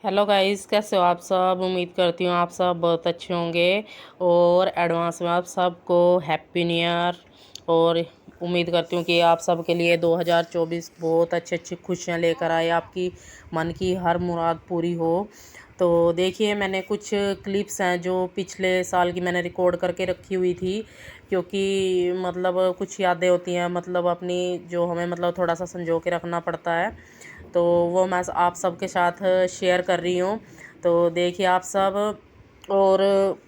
Hello guys, कैसे हो आप सब। उम्मीद करती हूँ आप सब बहुत अच्छे होंगे और एडवांस में आप सबको हैप्पी न्यू ईयर। और उम्मीद करती हूँ कि आप सब के लिए 2024 बहुत अच्छी अच्छी खुशियाँ लेकर आए, आपकी मन की हर मुराद पूरी हो। तो देखिए, मैंने कुछ क्लिप्स हैं जो पिछले साल की मैंने रिकॉर्ड करके रखी हुई थी, क्योंकि मतलब कुछ यादें होती हैं, मतलब अपनी जो हमें मतलब थोड़ा सा संजो के रखना पड़ता है। तो वो मैं आप सबके साथ शेयर कर रही हूँ। तो देखिए आप सब, और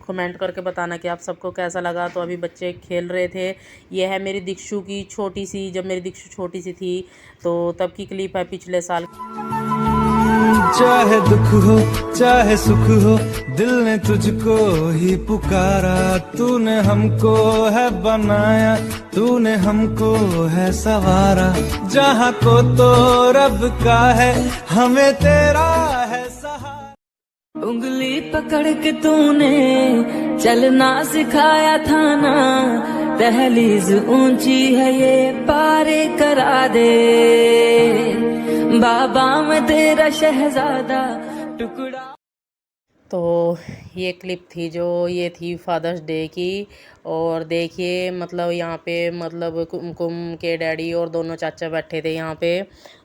कमेंट करके बताना कि आप सबको कैसा लगा। तो अभी बच्चे खेल रहे थे। ये है मेरी दीक्षु की छोटी सी, जब मेरी दीक्षु छोटी सी थी तो तब की क्लिप है पिछले साल। चाहे दुख हो चाहे सुख हो, दिल ने तुझको ही पुकारा। तूने हमको है बनाया, तूने हमको है सवारा। जहाँ को तो रब का है, हमें तेरा है सहारा। उंगली पकड़ के तूने चलना सिखाया था ना, दहलीज ऊंची है ये पारे करा दे। बाबा मैं तेरा शहजादा टुकड़ा। तो ये क्लिप थी जो ये थी फादर्स डे की। और देखिए मतलब यहाँ पे मतलब कुमकुम के डैडी और दोनों चाचा बैठे थे यहाँ पे।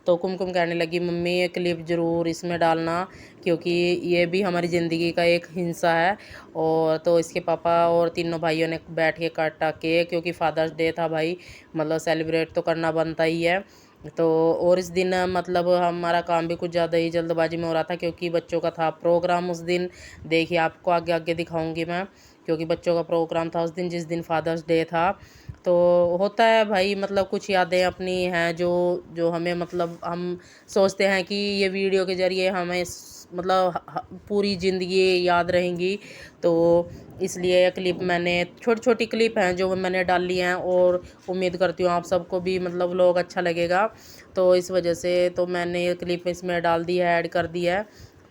तो कुमकुम कहने लगी, मम्मी ये क्लिप ज़रूर इसमें डालना, क्योंकि ये भी हमारी ज़िंदगी का एक हिस्सा है। और तो इसके पापा और तीनों भाइयों ने बैठ के काटा केक, क्योंकि फादर्स डे था भाई, मतलब सेलिब्रेट तो करना बनता ही है। तो और इस दिन मतलब हमारा काम भी कुछ ज़्यादा ही जल्दबाजी में हो रहा था, क्योंकि बच्चों का था प्रोग्राम उस दिन। देखिए आपको आगे आगे दिखाऊंगी मैं, क्योंकि बच्चों का प्रोग्राम था उस दिन, जिस दिन फादर्स डे था। तो होता है भाई, मतलब कुछ यादें अपनी हैं जो जो हमें मतलब हम सोचते हैं कि ये वीडियो के ज़रिए हमें मतलब पूरी ज़िंदगी याद रहेंगी। तो इसलिए ये क्लिप मैंने, छोटी छोटी क्लिप हैं जो मैंने डाल ली हैं, और उम्मीद करती हूँ आप सबको भी मतलब व्लॉग अच्छा लगेगा। तो इस वजह से तो मैंने ये क्लिप इसमें डाल दी है, ऐड कर दी है।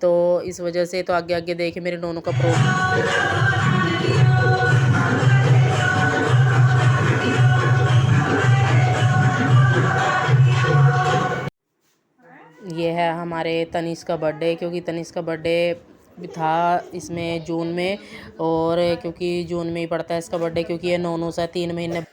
तो इस वजह से तो आगे आगे देखे मेरे नोनों का ये है हमारे तनिष्क का बर्थडे, क्योंकि तनिष्क का बर्थडे था इसमें जून में। और क्योंकि जून में ही पड़ता है इसका बर्थडे, क्योंकि ये 9 से 3 महीने।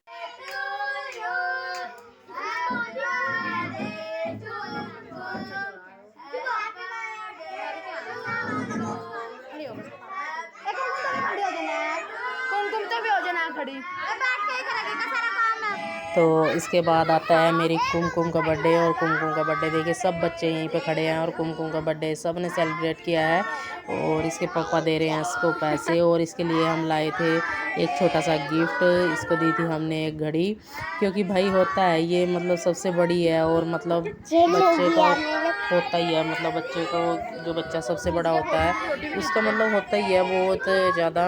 तो इसके बाद आता है मेरी कुमकुम का बर्थडे। और कुमकुम का बर्थडे देखिए सब बच्चे यहीं पे खड़े हैं, और कुमकुम का बर्थडे सब ने सेलिब्रेट किया है। और इसके पापा दे रहे हैं इसको पैसे, और इसके लिए हम लाए थे एक छोटा सा गिफ्ट। इसको दी थी हमने एक घड़ी, क्योंकि भाई होता है ये मतलब सबसे बड़ी है, और मतलब बच्चे को होता ही है, मतलब बच्चे को जो बच्चा सबसे बड़ा होता है उसका मतलब होता ही है बहुत ज़्यादा।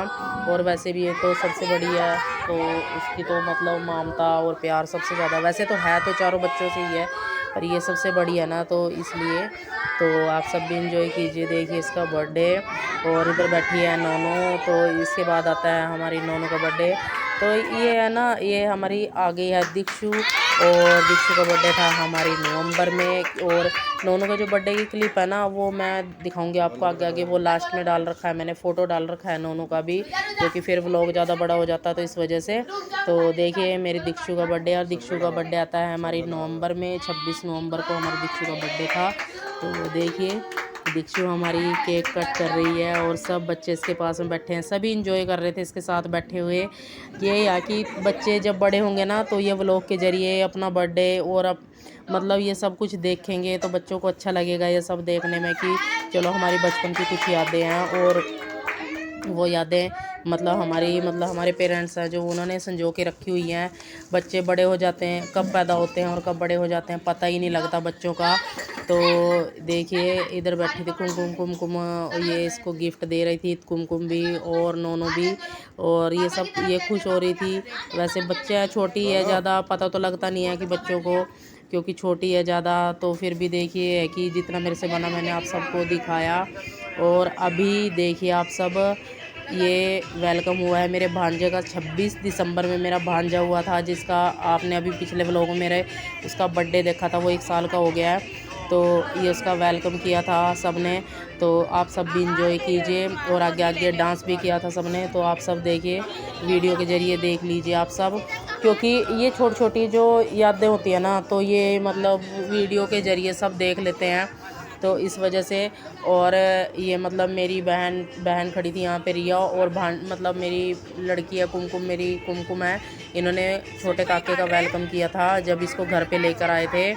और वैसे भी ये तो सबसे बड़ी है, तो उसकी तो मतलब ममता और प्यार सबसे ज़्यादा, वैसे तो है तो चारों बच्चों से ही है, पर ये सबसे बड़ी है ना, तो इसलिए। तो आप सब भी इंजॉय कीजिए, देखिए इसका बर्थडे। और इधर बैठी है नोनो। तो इसके बाद आता है हमारी नोनो का बर्थडे। तो ये है ना, ये हमारी आ गई है दीक्षु। और दीक्षु का बर्थडे था हमारी नवंबर में। और नोनो का जो बर्थडे की क्लिप है ना, वो मैं दिखाऊंगी आपको आगे आगे, वो लास्ट में डाल रखा है मैंने, फ़ोटो डाल रखा है नोनो का भी, क्योंकि फिर व्लॉग ज़्यादा बड़ा हो जाता है तो इस वजह से। तो देखिए मेरी दीक्षु का बर्थडे, और दीक्षु का बर्थडे आता है हमारी नवंबर में, 26 नवंबर को हमारी दीक्षु का बर्थडे था। तो देखिए दीक्षु हमारी केक कट कर रही है, और सब बच्चे इसके पास में बैठे हैं, सभी इंजॉय कर रहे थे इसके साथ बैठे हुए। ये या कि बच्चे जब बड़े होंगे ना, तो ये व्लॉग के ज़रिए अपना बर्थडे और अब मतलब ये सब कुछ देखेंगे, तो बच्चों को अच्छा लगेगा ये सब देखने में, कि चलो हमारी बचपन की कुछ यादें हैं। और वो यादें मतलब हमारे पेरेंट्स हैं जो उन्होंने संजो के रखी हुई हैं। बच्चे बड़े हो जाते हैं, कब पैदा होते हैं और कब बड़े हो जाते हैं पता ही नहीं लगता बच्चों का। तो देखिए इधर बैठी थी कुमकुम, कुमकुम ये इसको गिफ्ट दे रही थी, कुमकुम भी और नोनो भी, और ये सब ये खुश हो रही थी। वैसे बच्चा छोटी है, ज़्यादा पता तो लगता नहीं है कि बच्चों को, क्योंकि छोटी है ज़्यादा, तो फिर भी देखिए है कि जितना मेरे से बना मैंने आप सबको दिखाया। और अभी देखिए आप सब, ये वेलकम हुआ है मेरे भांजे का 26 दिसंबर में, मेरा भांजा हुआ था जिसका आपने अभी पिछले व्लॉग में मेरे उसका बर्थडे देखा था, वो 1 साल का हो गया है। तो ये उसका वेलकम किया था सब ने। तो आप सब भी इंजॉय कीजिए और आगे आगे डांस भी किया था सब ने, तो आप सब देखिए, वीडियो के ज़रिए देख लीजिए आप सब, क्योंकि ये छोटी छोटी जो यादें होती हैं ना, तो ये मतलब वीडियो के ज़रिए सब देख लेते हैं, तो इस वजह से। और ये मतलब मेरी बहन खड़ी थी यहाँ पे, रिया, और मतलब मेरी लड़की है कुमकुम, मेरी कुमकुम है, इन्होंने छोटे काके का वेलकम किया था जब इसको घर पे लेकर आए थे,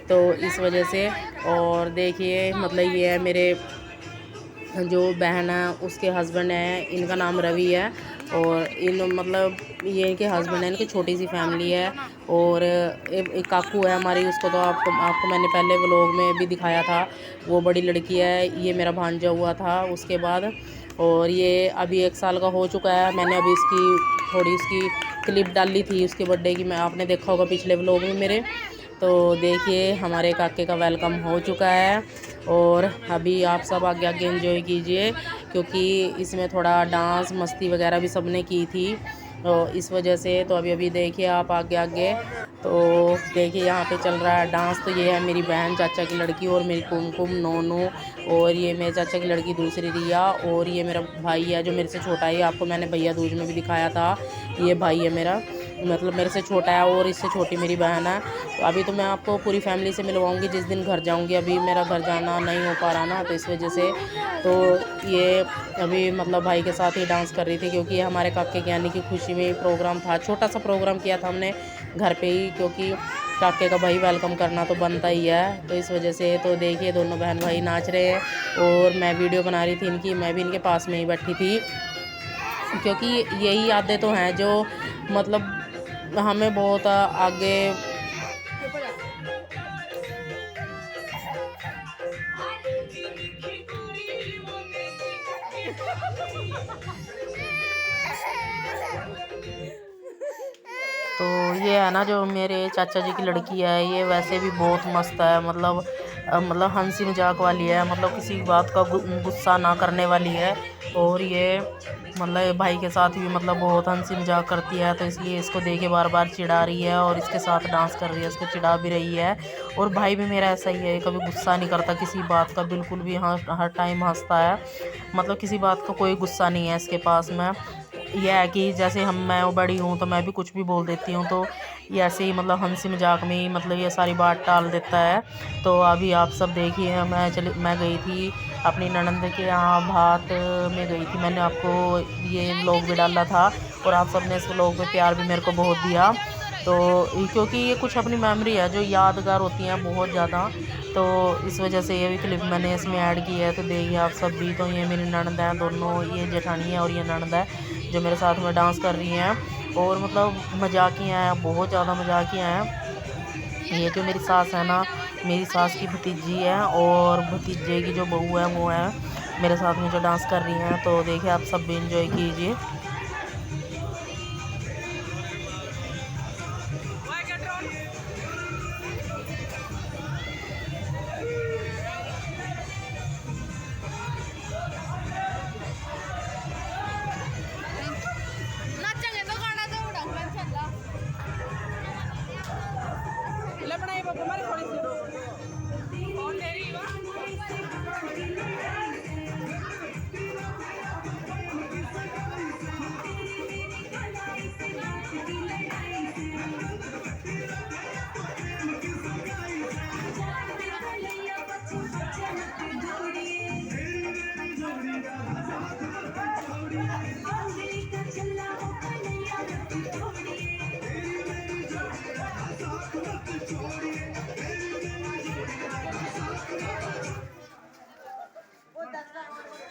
तो इस वजह से। और देखिए मतलब ये है मेरे जो बहन है उसके हस्बैंड है, इनका नाम रवि है, और इन मतलब ये इनके हस्बैंड है, इनकी छोटी सी फैमिली है। और एक काकू है हमारी, उसको तो आपको मैंने पहले व्लॉग में भी दिखाया था, वो बड़ी लड़की है, ये मेरा भांजा हुआ था उसके बाद। और ये अभी 1 साल का हो चुका है। मैंने अभी थोड़ी इसकी क्लिप डाली थी उसके बर्थडे की, मैं आपने देखा होगा पिछले व्लॉग में मेरे। तो देखिए हमारे काके का वेलकम हो चुका है, और अभी आप सब आगे आगे एंजॉय कीजिए, क्योंकि इसमें थोड़ा डांस मस्ती वगैरह भी सबने की थी, तो इस वजह से। तो अभी देखिए आप आगे आगे, तो देखिए यहाँ पे चल रहा है डांस। तो ये है मेरी बहन चाचा की लड़की, और मेरी कुमकुम नोनू, और ये मेरे चाचा की लड़की दूसरी रिया, और ये मेरा भाई है जो मेरे से छोटा है, आपको मैंने भैया दूज में भी दिखाया था, ये भाई है मेरा, मतलब मेरे से छोटा है, और इससे छोटी मेरी बहन है। तो अभी तो मैं आपको पूरी फैमिली से मिलवाऊंगी जिस दिन घर जाऊंगी, अभी मेरा घर जाना नहीं हो पा रहा ना, तो इस वजह से। तो ये अभी मतलब भाई के साथ ही डांस कर रही थी, क्योंकि हमारे काके ज्ञानी की खुशी में प्रोग्राम था, छोटा सा प्रोग्राम किया था हमने घर पे ही, क्योंकि काके का भाई वेलकम करना तो बनता ही है, तो इस वजह से। तो देखिए दोनों बहन भाई नाच रहे हैं, और मैं वीडियो बना रही थी इनकी, मैं भी इनके पास में ही बैठी थी, क्योंकि यही यादें तो हैं जो मतलब हमें बहुत आगे। तो ये है ना जो मेरे चाचा जी की लड़की है, ये वैसे भी बहुत मस्त है, मतलब हंसी मजाक वाली है, मतलब किसी बात का गुस्सा ना करने वाली है। और ये मतलब भाई के साथ भी मतलब बहुत हंसी मजाक करती है, तो इसलिए इसको देखे बार बार चिढ़ा रही है, और इसके साथ डांस कर रही है, इसको चिढ़ा भी रही है। और भाई भी मेरा ऐसा ही है, कभी गुस्सा नहीं करता किसी बात का, बिल्कुल भी हर टाइम हंसता है, मतलब किसी बात का कोई गुस्सा नहीं है इसके पास में। यह है कि जैसे मैं बड़ी हूँ तो मैं भी कुछ भी बोल देती हूँ, तो ये ऐसे ही मतलब हंसी मजाक में ही मतलब ये सारी बात टाल देता है। तो अभी आप सब देखिए, मैं गई थी अपनी ननंद के यहाँ, भात में गई थी, मैंने आपको ये व्लॉग भी डाला था, और आप सब ने इस व्लॉग में प्यार भी मेरे को बहुत दिया। तो क्योंकि ये कुछ अपनी मेमोरी है जो यादगार होती हैं बहुत ज़्यादा, तो इस वजह से ये भी क्लिप मैंने इसमें ऐड की है। तो देखिए आप सब भी, तो ये मेरी ननंद है दोनों, ये जेठानी है और ये ननंद है जो मेरे साथ में डांस कर रही हैं, और मतलब मजाकियाँ हैं, बहुत ज़्यादा मजाकियाँ हैं। ये जो मेरी सास है ना, मेरी सास की भतीजी है, और भतीजे की जो बहू है वो है मेरे साथ में जो डांस कर रही हैं। तो देखिए आप सब भी इंजॉय कीजिए।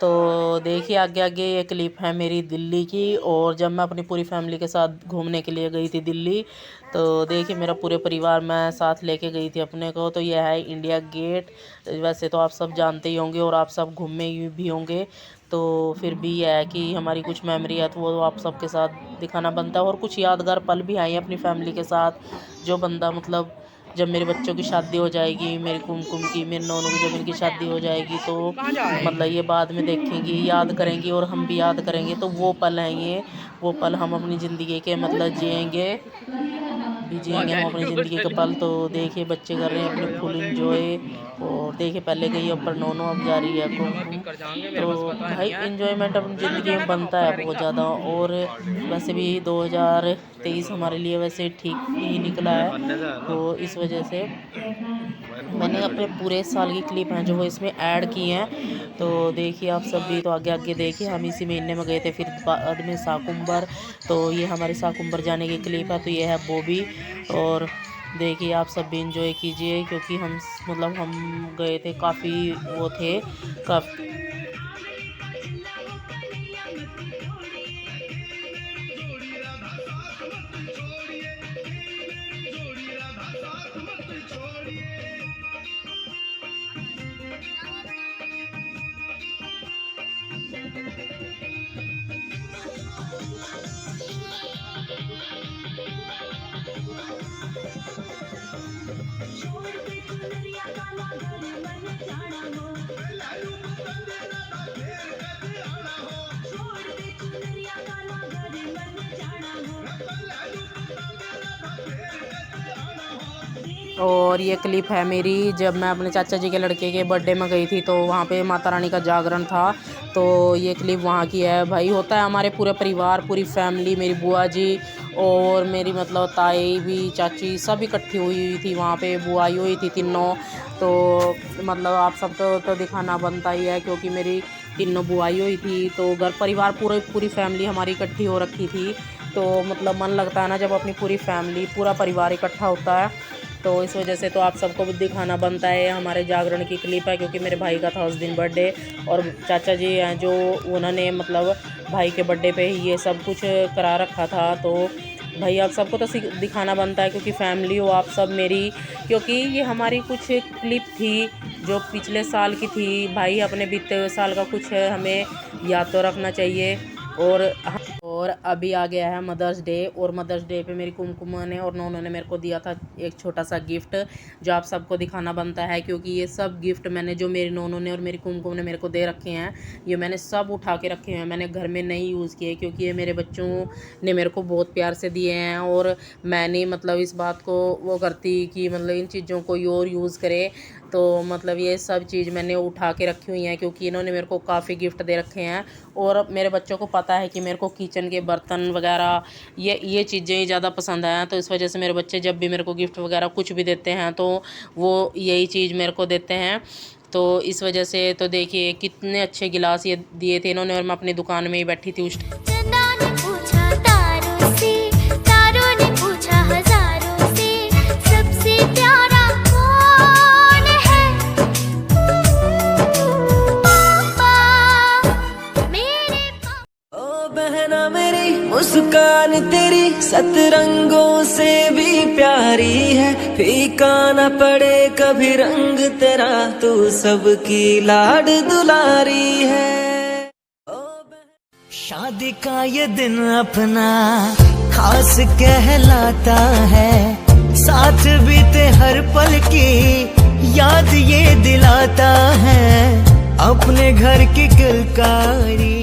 तो देखिए आगे आगे ये क्लिप है मेरी दिल्ली की, और जब मैं अपनी पूरी फैमिली के साथ घूमने के लिए गई थी दिल्ली, तो देखिए मेरा पूरे परिवार मैं साथ लेके गई थी अपने को। तो यह है इंडिया गेट, वैसे तो आप सब जानते ही होंगे और आप सब घूमे भी होंगे, तो फिर भी यह है कि हमारी कुछ मेमोरी है तो वो आप सबके साथ दिखाना बनता है। और कुछ यादगार पल भी आए हैं अपनी फैमिली के साथ, जो बंदा मतलब जब मेरे बच्चों की शादी हो जाएगी, मेरी कुमकुम की, मेरे नोनू की जब इनकी शादी हो जाएगी, तो मतलब ये बाद में देखेंगी, याद करेंगी, और हम भी याद करेंगे। तो वो पल हैं ये, वो पल हम अपनी ज़िंदगी के मतलब जिएंगे। अभी जिएंगे हम अपनी ज़िंदगी के पल। तो देखिए बच्चे कर रहे हैं अपने फुल इंजॉय। और देखिए पहले गई ऊपर नोनो, अब जा रही है कुमकुम। तो भाई इन्जॉयमेंट अपनी ज़िंदगी में बनता है बहुत ज़्यादा। और वैसे भी 2023 हमारे लिए वैसे ठीक ही निकला है, तो इस वजह से मैंने अपने पूरे साल की क्लिप हैं जो वो इसमें ऐड की हैं। तो देखिए आप सब भी तो आगे आगे देखिए। हम इसी महीने में गए थे फिर बाद में साकुम्बर, तो ये हमारी साकुम्बर जाने की क्लिप है। तो ये है बॉबी। और देखिए आप सब भी इंजॉय कीजिए, क्योंकि हम मतलब हम गए थे काफ़ी वो थे काफ़ी। और ये क्लिप है मेरी जब मैं अपने चाचा जी के लड़के के बर्थडे में गई थी, तो वहाँ पे माता रानी का जागरण था। तो ये क्लिप वहाँ की है। भाई होता है हमारे पूरे परिवार, पूरी फैमिली, मेरी बुआ जी और मेरी मतलब ताई भी, चाची सब इकट्ठी हुई थी वहाँ पे। बुआ आई हुई थी तीनों। तो मतलब आप सब तो दिखाना बनता ही है, क्योंकि मेरी तीनों बुआई हुई थी। तो घर परिवार पूरी फैमिली हमारी इकट्ठी हो रखी थी। तो मतलब मन लगता है ना जब अपनी पूरी फैमिली, पूरा परिवार इकट्ठा होता है। तो इस वजह से तो आप सबको भी दिखाना बनता है। हमारे जागरण की क्लिप है, क्योंकि मेरे भाई का था उस दिन बर्थडे। और चाचा जी हैं जो उन्होंने मतलब भाई के बर्थडे पे ही ये सब कुछ करा रखा था। तो भाई आप सबको तो दिखाना बनता है, क्योंकि फैमिली हो आप सब मेरी। क्योंकि ये हमारी कुछ क्लिप थी जो पिछले साल की थी। भाई अपने बीते हुए साल का कुछ हमें याद तो रखना चाहिए। और अभी आ गया है मदर्स डे। और मदर्स डे पे मेरी कुमकुम ने और नोनो ने मेरे को दिया था एक छोटा सा गिफ्ट, जो आप सबको दिखाना बनता है। क्योंकि ये सब गिफ्ट मैंने, जो मेरी नोनो ने और मेरी कुमकुम ने मेरे को दे रखे हैं, ये मैंने सब उठा के रखे हैं। मैंने घर में नहीं यूज़ किए, क्योंकि ये मेरे बच्चों ने मेरे को बहुत प्यार से दिए हैं। और मैंने मतलब इस बात को वो करती कि मतलब इन चीज़ों को और यूज़ करे। तो मतलब ये सब चीज़ मैंने उठा के रखी हुई हैं, क्योंकि इन्होंने मेरे को काफ़ी गिफ्ट दे रखे हैं। और मेरे बच्चों को पता है कि मेरे को किचन के बर्तन वगैरह ये चीज़ें ही ज़्यादा पसंद हैं। तो इस वजह से मेरे बच्चे जब भी मेरे को गिफ्ट वगैरह कुछ भी देते हैं, तो वो यही चीज़ मेरे को देते हैं। तो इस वजह से तो देखिए कितने अच्छे गिलास ये दिए थे इन्होंने। और मैं अपनी दुकान में ही बैठी थी उस मुस्कान तेरी सतरंगों से भी प्यारी है। फीका न पड़े कभी रंग तेरा, तू सबकी लाड दुलारी है। शादी का ये दिन अपना खास कहलाता है। साथ बीते हर पल की याद ये दिलाता है। अपने घर की किलकारी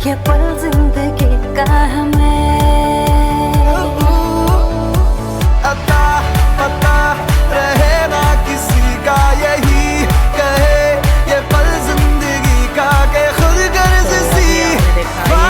ये पल जिंदगी का हमें पता रहेगा किसी का, यही कहे ये पल जिंदगी का के खुद गर्ज सी।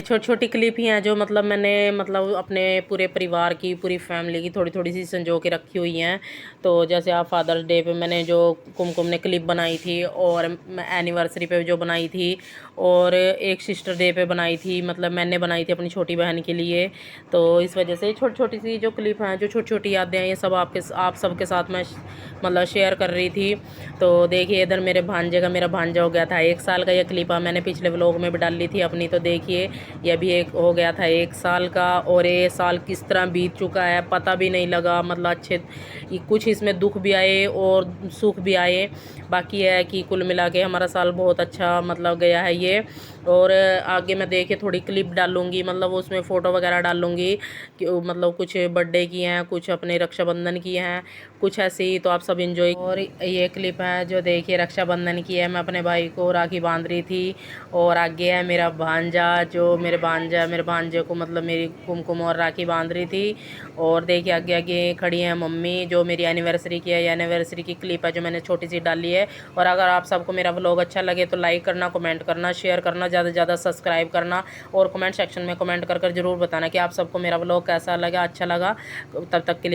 छोटी छोटी क्लिप ही हैं जो मतलब मैंने मतलब अपने पूरे परिवार की, पूरी फैमिली की थोड़ी थोड़ी सी संजो के रखी हुई हैं। तो जैसे आप फादर्स डे पे मैंने जो कुमकुम ने क्लिप बनाई थी, और एनिवर्सरी पे जो बनाई थी, और एक सिस्टर डे पे बनाई थी, मतलब मैंने बनाई थी अपनी छोटी बहन के लिए। तो इस वजह से छोटी छोटी सी जो क्लिप हैं, जो छोटी छोटी यादें हैं, ये सब आप सबके साथ मैं मतलब शेयर कर रही थी। तो देखिए इधर मेरे भांजे का, मेरा भांजा हो गया था 1 साल का। ये क्लिप मैंने पिछले व्लॉग में भी डाली थी अपनी। तो देखिए ये अभी एक हो गया था 1 साल का, और ये साल किस तरह बीत चुका है पता भी नहीं लगा। मतलब अच्छे कुछ इसमें दुख भी आए और सुख भी आए। बाकी है कि कुल मिला के हमारा साल बहुत अच्छा मतलब गया है ये। और आगे मैं देखिए थोड़ी क्लिप डालूँगी, मतलब उसमें फ़ोटो वगैरह डालूँगी कि मतलब कुछ बर्थडे की हैं, कुछ अपने रक्षाबंधन की हैं, कुछ ऐसे ही। तो आप सब एंजॉय। और ये क्लिप है जो देखिए रक्षाबंधन की है, मैं अपने भाई को राखी बांध रही थी। और आगे है मेरा भांजा, जो मेरे भांजे को मतलब मेरी कुमकुम और राखी बांध रही थी। और देखिए आगे आगे खड़ी है मम्मी, जो मेरी एनिवर्सरी की है। ये एनिवर्सरी की क्लिप है जो मैंने छोटी सी डाली है। और अगर आप सबको मेरा व्लॉग अच्छा लगे तो लाइक करना, कमेंट करना, शेयर करना, ज़्यादा से ज़्यादा सब्सक्राइब करना, और कमेंट सेक्शन में कमेंट कर ज़रूर बताना कि आप सबको मेरा व्लॉग कैसा लगा, अच्छा लगा। तब तक के लिए